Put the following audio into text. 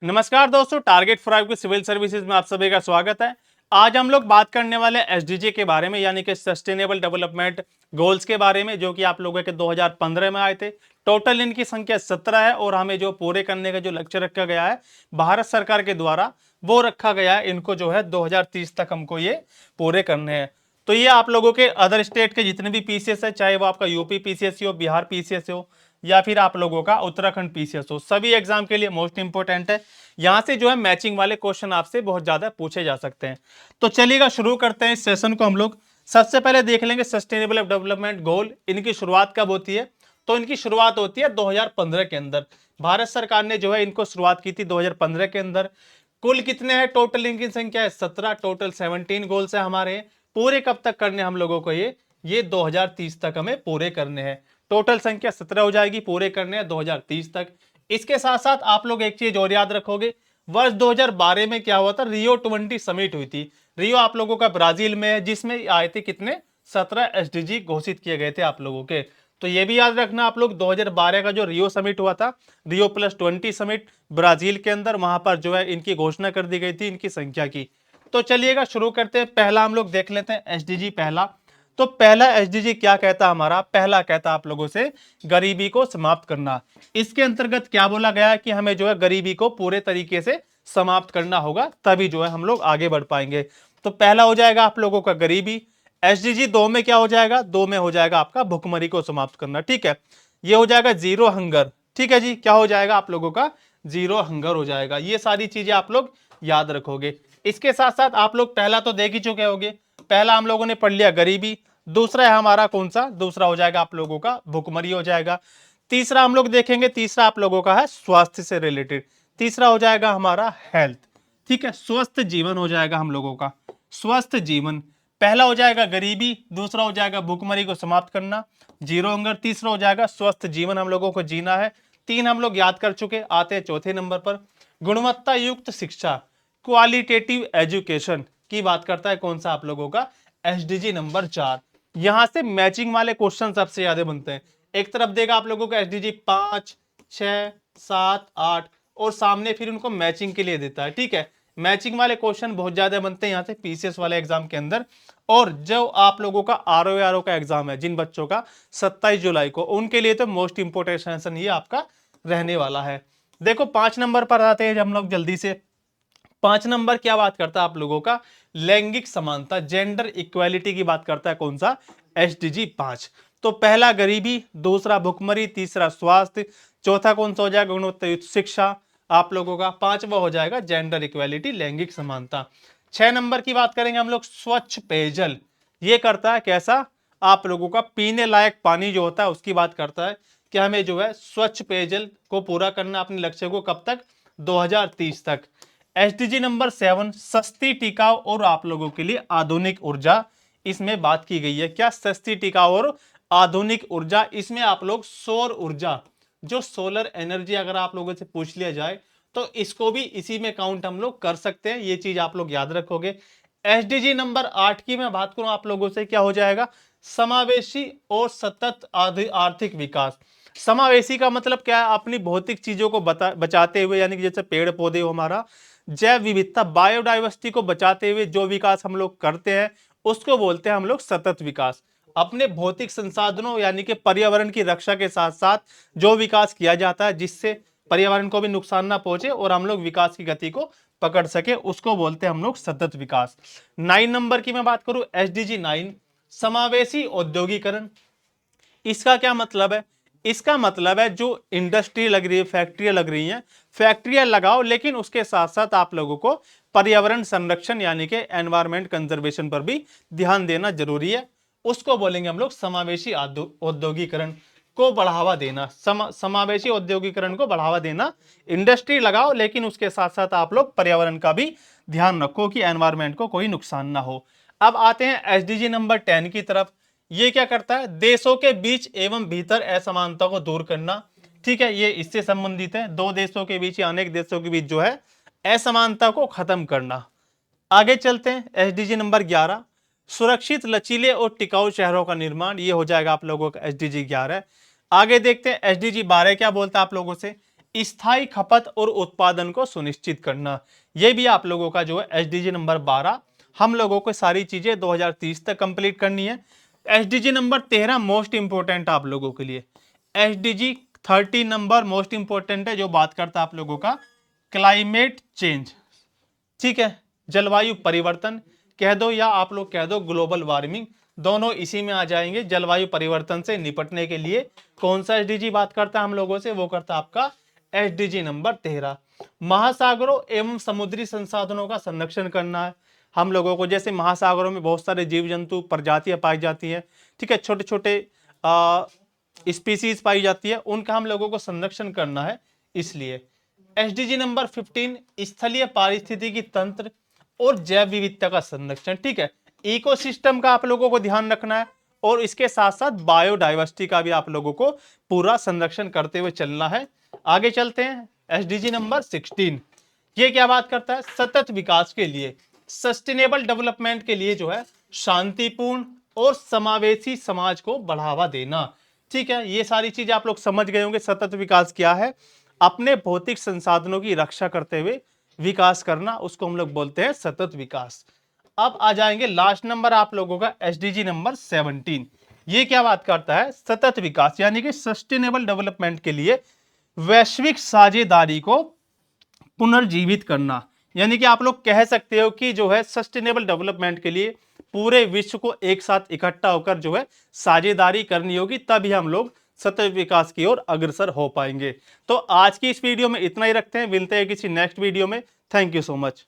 नमस्कार दोस्तों, target for आपकी सिविल सर्विसेज में आप सभी का स्वागत है। आज हम लोग बात करने वाले एसडीजी के बारे में, यानी कि सस्टेनेबल डेवलपमेंट गोल्स के बारे में, जो कि आप लोगों के 2015 में आए थे। टोटल इनकी संख्या 17 है और हमें जो पूरे करने का जो लक्ष्य रखा गया है भारत सरकार के द्वारा, वो रखा गया है इनको जो है 2030 तक हमको ये पूरे करने हैं। तो ये आप लोगों के अदर स्टेट के जितने भी पीसीएस है, चाहे वो आपका यूपी पीसीएस हो, बिहार पीसीएस हो, या फिर आप लोगों का उत्तराखंड पीसीएस हो, सभी एग्जाम के लिए मोस्ट इंपोर्टेंट है। यहां से जो है मैचिंग वाले क्वेश्चन आपसे बहुत ज्यादा पूछे जा सकते हैं। तो चलिएगा शुरू करते हैं इस सेशन को। हम लोग सबसे पहले देख लेंगे सस्टेनेबल डेवलपमेंट गोल, इनकी शुरुआत कब होती है। तो इनकी शुरुआत होती है 2015 के अंदर। भारत सरकार ने जो है इनको शुरुआत की थी 2015 के अंदर। कुल कितने हैं टोटल, इनकी संख्या है 17। टोटल 17 गोल्स है हमारे। पूरे कब तक करने हम लोगों को ये 2030 तक हमें पूरे करने हैं। टोटल संख्या 17 हो जाएगी, पूरे करने हैं 2030 तक। इसके साथ साथ आप लोग एक चीज और याद रखोगे, वर्ष 2012 में क्या हुआ था, रियो 20 समिट हुई थी। रियो आप लोगों का ब्राजील में है, जिसमें आए थे कितने, 17 एसडीजी घोषित किए गए थे आप लोगों के। तो ये भी याद रखना आप लोग, 2012 का जो रियो समिट हुआ था, रियो +20 समिट ब्राजील के अंदर, वहां पर जो है इनकी घोषणा कर दी गई थी इनकी संख्या की। तो चलिएगा शुरू करते हैं। पहला हम लोग देख लेते हैं एसडीजी पहला। तो पहला एसडीजी क्या कहता, हमारा पहला कहता आप लोगों से गरीबी को समाप्त करना। इसके अंतर्गत क्या बोला गया है कि हमें जो है गरीबी को पूरे तरीके से समाप्त करना होगा, तभी जो है हम लोग आगे बढ़ पाएंगे। तो पहला हो जाएगा आप लोगों का गरीबी। एसडीजी 2 में क्या हो जाएगा, 2 में हो जाएगा आपका भुखमरी को समाप्त करना। ठीक है, ये हो जाएगा जीरो हंगर। ठीक है जी, क्या हो जाएगा आप लोगों का, जीरो हंगर हो जाएगा। ये सारी चीजें आप लोग याद रखोगे। इसके साथ साथ आप लोग पहला तो देख ही चुके होंगे, पहला हम लोगों ने पढ़ लिया गरीबी। दूसरा है हमारा कौन सा, दूसरा हो जाएगा आप लोगों का भुखमरी हो जाएगा। तीसरा हम लोग देखेंगे, तीसरा आप लोगों का है स्वास्थ्य से रिलेटेड। तीसरा हो जाएगा हमारा हेल्थ। ठीक है, स्वस्थ जीवन हो जाएगा हम लोगों का, स्वस्थ जीवन। पहला हो जाएगा गरीबी, दूसरा हो जाएगा भुखमरी को समाप्त करना, जीरो हंगर। तीसरा हो जाएगा स्वस्थ जीवन हम लोगों को जीना है। 3 हम लोग याद कर चुके। आते हैं चौथे नंबर पर, गुणवत्ता युक्त शिक्षा, क्वालिटेटिव एजुकेशन की बात करता है कौन सा आप लोगों का, एसडीजी नंबर 4। यहां से मैचिंग वाले क्वेश्चन सबसे ज्यादा बनते हैं। एक तरफ देगा आप लोगों को एसडीजी 5, 6, 7, 8, और सामने फिर उनको मैचिंग के लिए देता है। ठीक है, मैचिंग वाले क्वेश्चन बहुत ज्यादा बनते हैं यहाँ से पीसीएस वाले एग्जाम के अंदर। और जो आप लोगों का आरओ का एग्जाम है, जिन बच्चों का 27 जुलाई को, उनके लिए तो मोस्ट इंपोर्टेंट सेशन ये आपका रहने वाला है। देखो 5 नंबर पर आते हैं हम लोग जल्दी से। 5 नंबर क्या बात करता है आप लोगों का, लैंगिक समानता, जेंडर इक्वालिटी की बात करता है कौन सा, एसडीजी 5। तो पहला गरीबी, दूसरा भुखमरी, तीसरा स्वास्थ्य, चौथा कौन सा हो जाएगा, गुणवत्ता युक्त शिक्षा आप लोगों का, पांचवा हो जाएगा जेंडर इक्वालिटी, लैंगिक समानता। 6 नंबर की बात करेंगे हम लोग, स्वच्छ पेयजल। ये करता है कैसा, आप लोगों का पीने लायक पानी जो होता है उसकी बात करता है कि हमें जो है स्वच्छ पेयजल को पूरा करना अपने लक्ष्य को, कब तक, 2030 तक। एसडीजी नंबर 7, सस्ती टिकाऊ और आप लोगों के लिए आधुनिक ऊर्जा, इसमें बात की गई है। क्या, सस्ती टिकाऊ और आधुनिक ऊर्जा। इसमें आप लोग सौर ऊर्जा, जो सोलर एनर्जी अगर आप लोगों से पूछ लिया जाए तो इसको भी इसी में काउंट हम लोग कर सकते हैं। ये चीज आप लोग याद रखोगे। एसडीजी नंबर 8 की मैं बात करूं आप लोगों से, क्या हो जाएगा, समावेशी और सतत आर्थिक विकास। समावेशी का मतलब क्या है, अपनी भौतिक चीजों को बचाते हुए, यानी कि जैसे पेड़ पौधे हो, हमारा जैव विविधता, बायोडाइवर्सिटी को बचाते हुए जो विकास हम लोग करते हैं उसको बोलते हैं हम लोग सतत विकास। अपने भौतिक संसाधनों यानी कि पर्यावरण की रक्षा के साथ साथ जो विकास किया जाता है जिससे पर्यावरण को भी नुकसान ना पहुंचे और हम लोग विकास की गति को पकड़ सके, उसको बोलते हैं हम लोग सतत विकास। 9 नंबर की मैं बात करूं, एसडीजी 9, समावेशी औद्योगिकरण। इसका क्या मतलब है, इसका मतलब है जो इंडस्ट्री लग रही है, फैक्ट्रियां लग रही हैं, फैक्ट्रियां लगाओ, लेकिन उसके साथ साथ आप लोगों को पर्यावरण संरक्षण यानी कि एनवायरमेंट कंजर्वेशन पर भी ध्यान देना जरूरी है। उसको बोलेंगे हम लोग समावेशी औद्योगिकरण को बढ़ावा देना। समावेशी औद्योगिकरण को बढ़ावा देना, इंडस्ट्री लगाओ लेकिन उसके साथ साथ आप लोग पर्यावरण का भी ध्यान रखो कि एनवायरमेंट को कोई नुकसान ना हो। अब आते हैं एसडीजी नंबर 10 की तरफ। ये क्या करता है, देशों के बीच एवं भीतर असमानता को दूर करना। ठीक है, ये इससे संबंधित है, दो देशों के बीच या अनेक देशों के बीच जो है असमानता को खत्म करना। आगे चलते हैं, एसडीजी नंबर 11, सुरक्षित, लचीले और टिकाऊ शहरों का निर्माण। ये हो जाएगा आप लोगों का एसडीजी 11। आगे देखते हैं एसडीजी 12 क्या बोलता है आप लोगों से, स्थायी खपत और उत्पादन को सुनिश्चित करना। ये भी आप लोगों का जो है एसडीजी नंबर 12, हम लोगों को सारी चीजें 2030 तक कंप्लीट करनी है। एसडीजी नंबर 13 मोस्ट इंपोर्टेंट आप लोगों के लिए। एसडीजी 30 नंबर मोस्ट इंपोर्टेंट है, जो बात करता है आप लोगों का क्लाइमेट चेंज, ठीक है, जलवायु परिवर्तन कह दो या आप लोग कह दो ग्लोबल वार्मिंग, दोनों इसी में आ जाएंगे। जलवायु परिवर्तन से निपटने के लिए कौन सा एसडीजी बात करता है हम लोगों से, वो करता है आपका एसडीजी नंबर 13। महासागरों एवं समुद्री संसाधनों का संरक्षण करना है हम लोगों को। जैसे महासागरों में बहुत सारे जीव जंतु प्रजातियां पाई जाती है, ठीक है, छोटे छोटे स्पीसीज पाई जाती है, उनका हम लोगों को संरक्षण करना है। इसलिए एसडीजी नंबर 15 स्थलीय पारिस्थितिकी तंत्र और जैव विविधता का संरक्षण, ठीक है, इकोसिस्टम का आप लोगों को ध्यान रखना है और इसके साथ साथ बायोडाइवर्सिटी का भी आप लोगों को पूरा संरक्षण करते हुए चलना है। आगे चलते हैं। एसडीजी नंबर 16 ये क्या बात करता है, सतत विकास के लिए, सस्टेनेबल डेवलपमेंट के लिए जो है शांतिपूर्ण और समावेशी समाज को बढ़ावा देना, ठीक है। ये सारी चीजें आप लोग समझ गए होंगे। सतत विकास क्या है, अपने भौतिक संसाधनों की रक्षा करते हुए विकास करना, उसको हम लोग बोलते हैं सतत विकास। अब आ जाएंगे लास्ट नंबर आप लोगों का एसडीजी नंबर 17। ये क्या बात करता है, सतत विकास यानी कि सस्टेनेबल डेवलपमेंट के लिए वैश्विक साझेदारी को पुनर्जीवित करना। यानी कि आप लोग कह सकते हो कि जो है सस्टेनेबल डेवलपमेंट के लिए पूरे विश्व को एक साथ इकट्ठा होकर जो है साझेदारी करनी होगी, तभी हम लोग सतत विकास की ओर अग्रसर हो पाएंगे। तो आज की इस वीडियो में इतना ही रखते हैं, मिलते हैं किसी नेक्स्ट वीडियो में। Thank you so much.